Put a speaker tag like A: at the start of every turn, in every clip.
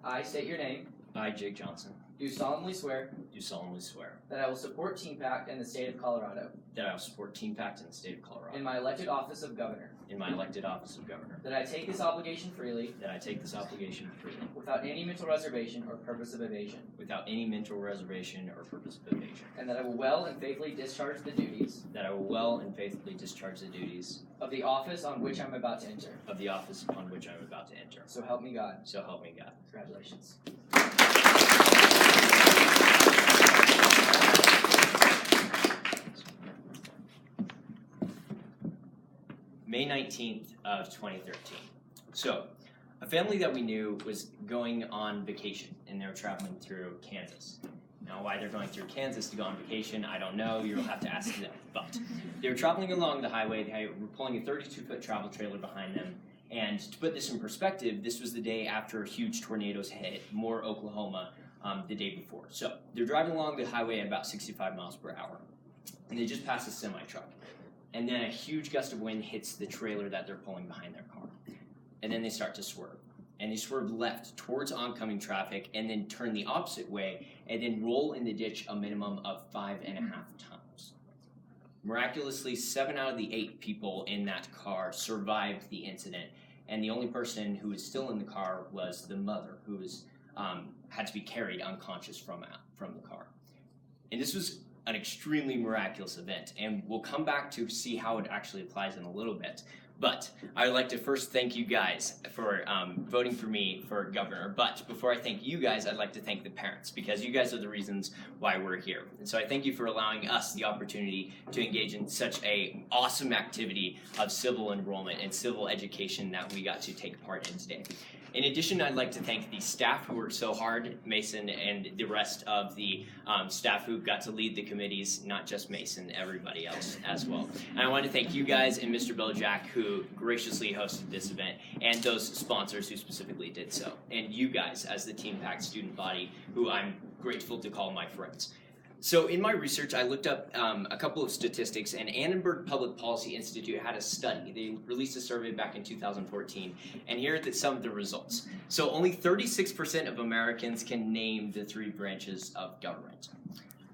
A: I state your name.
B: I, Jake Johnson,
A: Do solemnly swear
B: do solemnly swear
A: that I will support TeenPact in the state of Colorado
B: that I will support TeenPact in the state of Colorado
A: in my elected office of governor.
B: in my elected office of governor,
A: That I take this obligation freely
B: that I take this obligation freely
A: without any mental reservation or purpose of evasion.
B: without any mental reservation or purpose of evasion,
A: And that I will well and faithfully discharge the duties
B: that I will well and faithfully discharge the duties
A: of the office on which I'm about to enter.
B: of the office upon which I am about to enter.
A: So help me God.
B: So help me God.
A: Congratulations.
B: May 19th of 2013. So, a family that we knew was going on vacation, and they were traveling through Kansas. Now, why they're going through Kansas to go on vacation, I don't know. You'll have to ask them. But they were traveling along the highway. They were pulling a 32-foot travel trailer behind them. And to put this in perspective, this was the day after huge tornadoes hit Moore, Oklahoma, the day before. So they're driving along the highway at about 65 miles per hour. And they just pass a semi-truck. And then a huge gust of wind hits the trailer that they're pulling behind their car. And then they start to swerve. And they swerve left towards oncoming traffic and then turn the opposite way and then roll in the ditch a minimum of 5.5 times. Miraculously, 7 out of the 8 people in that car survived the incident. And the only person who was still in the car was the mother, who was had to be carried unconscious from the car. And this was an extremely miraculous event, and we'll come back to see how it actually applies in a little bit. But I would like to first thank you guys for voting for me for governor. But before I thank you guys, I'd like to thank the parents, because you guys are the reasons why we're here. And so I thank you for allowing us the opportunity to engage in such a awesome activity of civil enrollment and civil education that we got to take part in today. In addition, I'd like to thank the staff who worked so hard, Mason and the rest of the staff who got to lead the committees, not just Mason, everybody else as well. And I want to thank you guys and Mr. Bojack, who graciously hosted this event, and those sponsors who specifically did so. And you guys as the TeenPact student body, who I'm grateful to call my friends. So in my research, I looked up a couple of statistics, and Annenberg Public Policy Institute had a study. They released a survey back in 2014, and here are some of the results. So only 36% of Americans can name the 3 branches of government.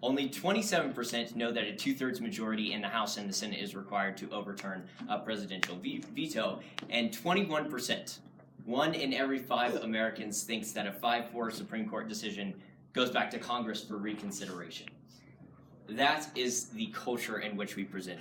B: Only 27% know that a 2/3 majority in the House and the Senate is required to overturn a presidential veto, and 21%, 1 in every 5 Americans, thinks that a 5-4 Supreme Court decision goes back to Congress for reconsideration. That is the culture in which we present.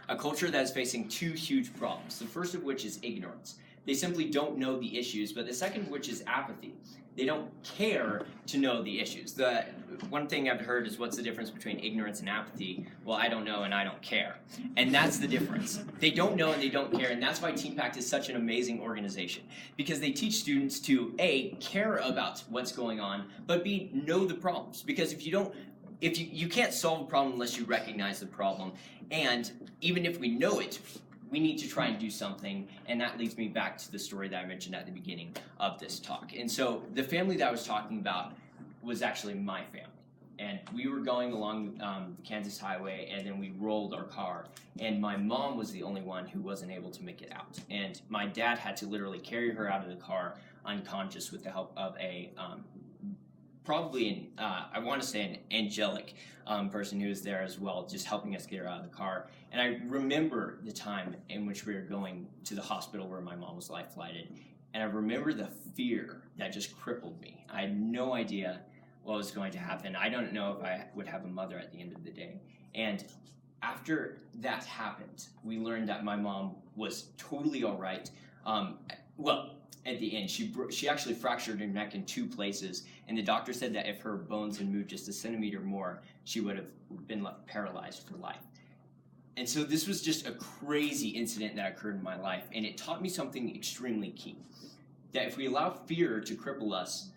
B: A culture that is facing 2 huge problems. The first of which is ignorance. They simply don't know the issues, but the second of which is apathy. They don't care to know the issues. The one thing I've heard is, what's the difference between ignorance and apathy? Well, I don't know and I don't care. And that's the difference. They don't know and they don't care, and that's why TeenPact is such an amazing organization. Because they teach students to, A, care about what's going on, but B, know the problems. Because if you can't solve a problem unless you recognize the problem, and even if we know it, we need to try and do something, and that leads me back to the story that I mentioned at the beginning of this talk. And so the family that I was talking about was actually my family. And we were going along the Kansas highway, and then we rolled our car, and my mom was the only one who wasn't able to make it out. And my dad had to literally carry her out of the car unconscious with the help of a I want to say an angelic person who was there as well, just helping us get her out of the car. And I remember the time in which we were going to the hospital where my mom was life-flighted, and I remember the fear that just crippled me. I had no idea what was going to happen. I don't know if I would have a mother at the end of the day. And after that happened, we learned that my mom was totally all right. At the end, she actually fractured her neck in 2 places, and the doctor said that if her bones had moved just a centimeter more, she would have been left paralyzed for life. And so this was just a crazy incident that occurred in my life, and it taught me something extremely key. That if we allow fear to cripple us,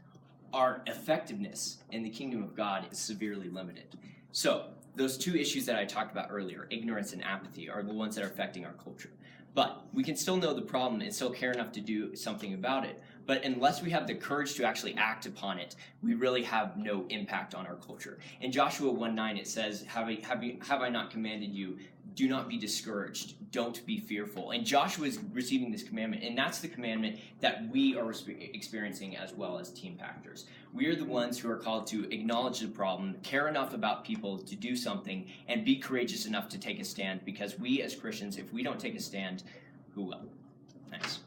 B: our effectiveness in the kingdom of God is severely limited. So those 2 issues that I talked about earlier, ignorance and apathy, are the ones that are affecting our culture. But we can still know the problem and still care enough to do something about it. But unless we have the courage to actually act upon it, we really have no impact on our culture. In Joshua 1:9, it says, have I not commanded you? do not be discouraged, don't be fearful. And Joshua is receiving this commandment, and that's the commandment that we are experiencing as well as TeenPacters. We are the ones who are called to acknowledge the problem, care enough about people to do something, and be courageous enough to take a stand, because we as Christians, if we don't take a stand, who will? Thanks.